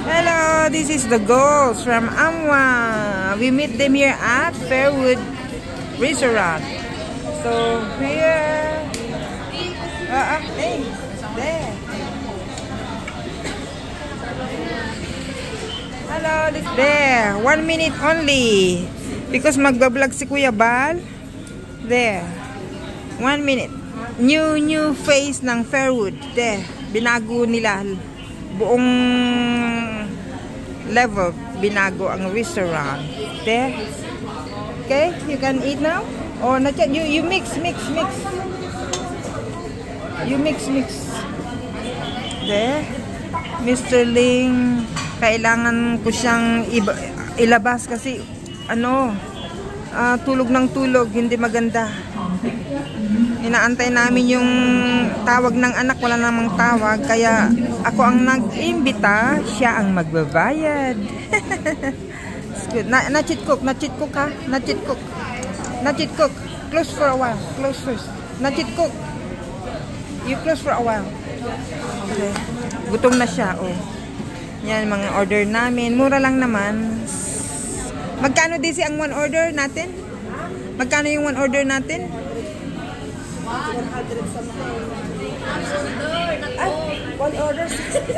Hello, this is the girls from Amwa. We meet them here at Fairwood Restaurant. So here, hey, there. Hello, there. 1 minute only because magbablog si Kuya Bal. There. 1 minute. New face ng Fairwood. There. Binago nila. Buong level. Binago ang restaurant. There. Okay? You can eat now? Or not yet? You mix. You mix. There. Mr. Ling, kailangan ko siyang ilabas kasi tulog ng tulog, hindi maganda. Inaantay namin yung tawag ng anak, wala namang tawag, kaya ako ang nag-imbita, siya ang magbabayad. Good. Na-cheat cook ha? Na-cheat cook. Close for a while. Close first. Na-cheat cook. You close for a while. Okay. Gutom na siya, oh. Yan, mga order namin. Mura lang naman. Magkano din ang one order natin? Magkano yung one order natin? 100 something. One order 79.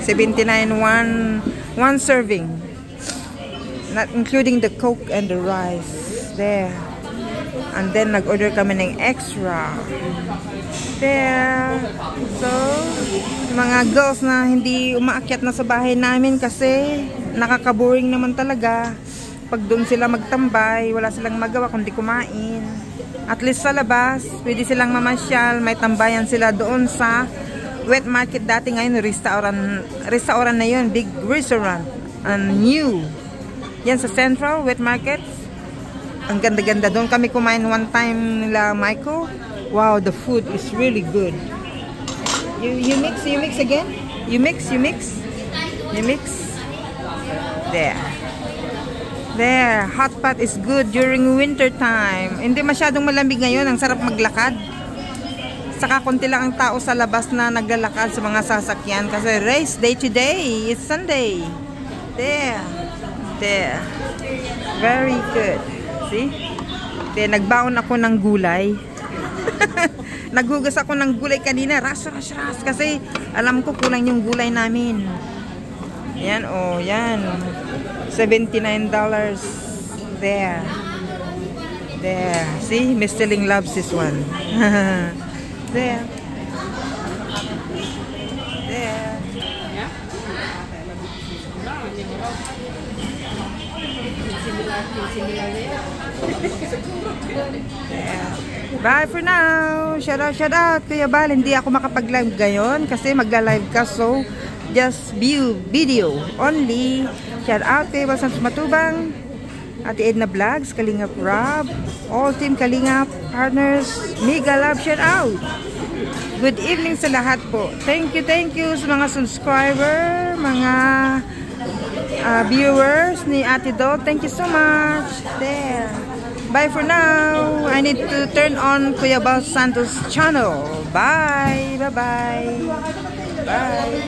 79 one serving. Not including the coke and the rice. There. And then nag-order kami ng extra. There. So, mga girls na hindi umaakyat na sa bahay namin kasi nakaka-boring naman talaga. Pag doon sila magtambay, wala silang magawa kundi kumain. At least sa labas, pwede silang mamasyal, may tambayan sila doon sa wet market dati. Ngayon, restaurant na yun, big restaurant. And new. Yan sa Central, wet market. Ang ganda-ganda. Doon kami kumain one time nila, Michael. Wow, the food is really good. You mix again? You mix. There, hot pot is good during winter time. Hindi masyadong malamig ngayon, ang sarap maglakad. Saka konti lang ang tao sa labas na naglalakad sa mga sasakyan kasi race day today, it's Sunday. There. Very good. See? There, nagbaon ako ng gulay. Naghugas ako ng gulay kanina, ras kasi alam ko kulang yung gulay namin. Yan, oh, yan. $79. There. See, Mr. Ling loves this one. There. Bye for now. Shout out Kuya Bal. Hindi ako makapag-live ngayon kasi magla-live ka, so just view video only. Shout out kay Balsam Matubang, Ate Edna Vlogs, Kalingap Rob, all team Kalingap partners, mega love shout out. Good evening sa lahat po. Thank you sa mga subscriber, mga viewers ni Ate Dol. Thank you so much. There. Bye for now. I need to turn on Kuya Bal Santos channel. Bye. Bye.